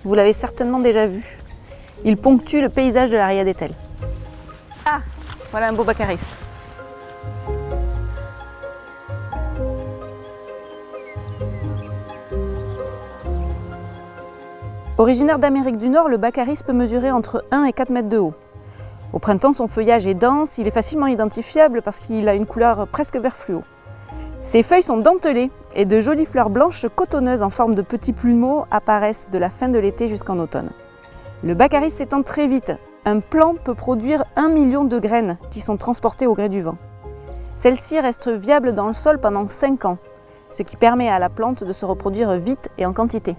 vous l'avez certainement déjà vu. Il ponctue le paysage de la Ria d'Etel. Ah, voilà un beau baccaris. Originaire d'Amérique du Nord, le baccaris peut mesurer entre 1 et 4 mètres de haut. Au printemps, son feuillage est dense, il est facilement identifiable parce qu'il a une couleur presque vert fluo. Ses feuilles sont dentelées et de jolies fleurs blanches cotonneuses en forme de petits plumeaux apparaissent de la fin de l'été jusqu'en automne. Le baccaris s'étend très vite. Un plant peut produire 1 million de graines qui sont transportées au gré du vent. Celles-ci restent viables dans le sol pendant 5 ans, ce qui permet à la plante de se reproduire vite et en quantité.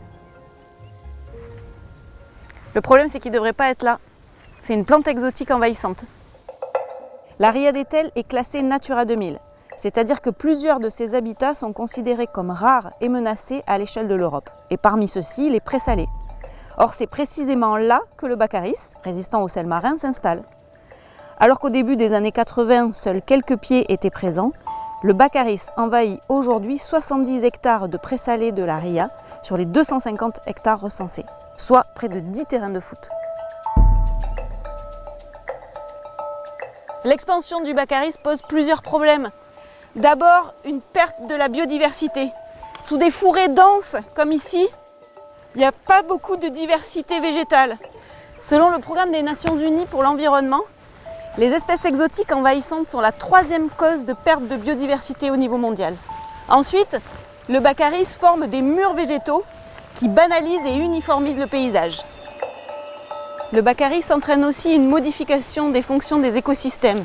Le problème, c'est qu'il ne devrait pas être là. C'est une plante exotique envahissante. La Ria d'Etel est classée Natura 2000, c'est-à-dire que plusieurs de ses habitats sont considérés comme rares et menacés à l'échelle de l'Europe. Et parmi ceux-ci, les présalés. Or, c'est précisément là que le baccaris, résistant au sel marin, s'installe. Alors qu'au début des années 80, seuls quelques pieds étaient présents, le baccaris envahit aujourd'hui 70 hectares de présalés de la Ria sur les 250 hectares recensés, soit près de 10 terrains de foot. L'expansion du baccaris pose plusieurs problèmes. D'abord, une perte de la biodiversité. Sous des fourrés denses, comme ici, il n'y a pas beaucoup de diversité végétale. Selon le programme des Nations Unies pour l'environnement, les espèces exotiques envahissantes sont la 3e cause de perte de biodiversité au niveau mondial. Ensuite, le baccaris forme des murs végétaux qui banalisent et uniformisent le paysage. Le baccaris entraîne aussi une modification des fonctions des écosystèmes.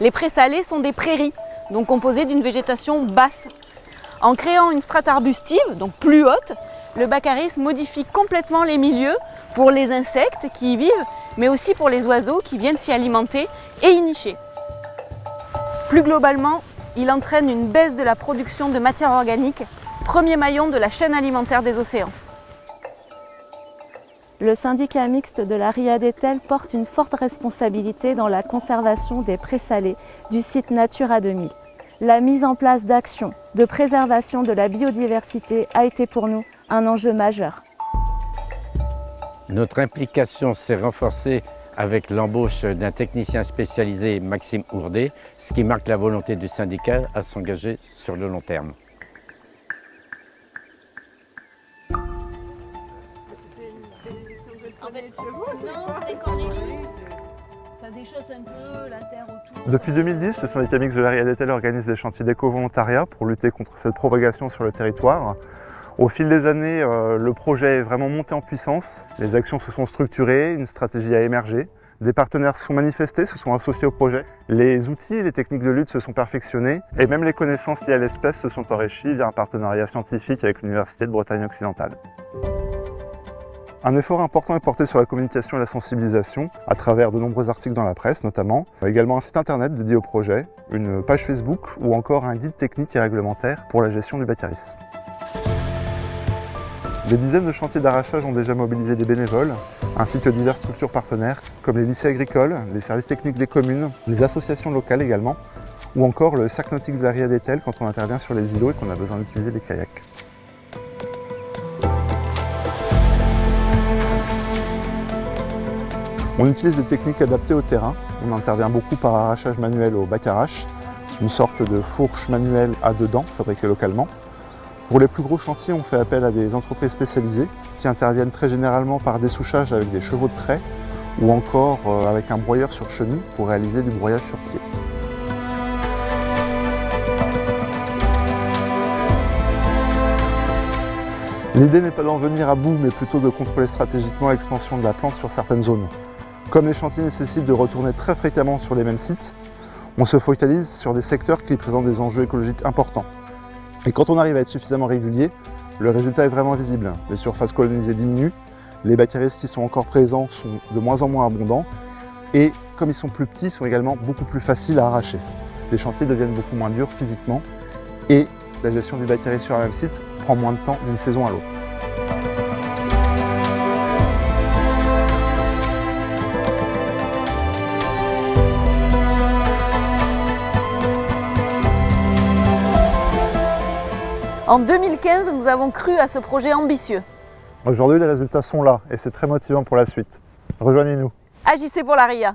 Les présalés sont des prairies, donc composées d'une végétation basse. En créant une strate arbustive, donc plus haute, le baccaris modifie complètement les milieux pour les insectes qui y vivent, mais aussi pour les oiseaux qui viennent s'y alimenter et y nicher. Plus globalement, il entraîne une baisse de la production de matière organique, premier maillon de la chaîne alimentaire des océans. Le syndicat mixte de la Ria d'Etel porte une forte responsabilité dans la conservation des présalés du site Natura 2000. La mise en place d'actions de préservation de la biodiversité a été pour nous un enjeu majeur. Notre implication s'est renforcée avec l'embauche d'un technicien spécialisé, Maxime Ourdet, ce qui marque la volonté du syndicat à s'engager sur le long terme. Depuis 2010, le syndicat mixte de la Ria d'Etel organise des chantiers d'éco-volontariat pour lutter contre cette propagation sur le territoire. Au fil des années, le projet est vraiment monté en puissance. Les actions se sont structurées, une stratégie a émergé. Des partenaires se sont manifestés, se sont associés au projet. Les outils et les techniques de lutte se sont perfectionnés et même les connaissances liées à l'espèce se sont enrichies via un partenariat scientifique avec l'Université de Bretagne occidentale. Un effort important est porté sur la communication et la sensibilisation, à travers de nombreux articles dans la presse notamment, également un site internet dédié au projet, une page Facebook ou encore un guide technique et réglementaire pour la gestion du baccaris. Des dizaines de chantiers d'arrachage ont déjà mobilisé des bénévoles, ainsi que diverses structures partenaires, comme les lycées agricoles, les services techniques des communes, les associations locales également, ou encore le cercle nautique de la Ria d'Etel quand on intervient sur les îlots et qu'on a besoin d'utiliser les kayaks. On utilise des techniques adaptées au terrain. On intervient beaucoup par arrachage manuel au bac-arrache. C'est une sorte de fourche manuelle à 2 dents, fabriquée localement. Pour les plus gros chantiers, on fait appel à des entreprises spécialisées qui interviennent très généralement par dessouchage avec des chevaux de trait ou encore avec un broyeur sur chenille pour réaliser du broyage sur pied. L'idée n'est pas d'en venir à bout, mais plutôt de contrôler stratégiquement l'expansion de la plante sur certaines zones. Comme les chantiers nécessitent de retourner très fréquemment sur les mêmes sites, on se focalise sur des secteurs qui présentent des enjeux écologiques importants. Et quand on arrive à être suffisamment régulier, le résultat est vraiment visible. Les surfaces colonisées diminuent, les baccaris qui sont encore présents sont de moins en moins abondants, et comme ils sont plus petits, ils sont également beaucoup plus faciles à arracher. Les chantiers deviennent beaucoup moins durs physiquement, et la gestion du baccaris sur un même site prend moins de temps d'une saison à l'autre. En 2015, nous avons cru à ce projet ambitieux. Aujourd'hui, les résultats sont là et c'est très motivant pour la suite. Rejoignez-nous. Agissez pour la RIA.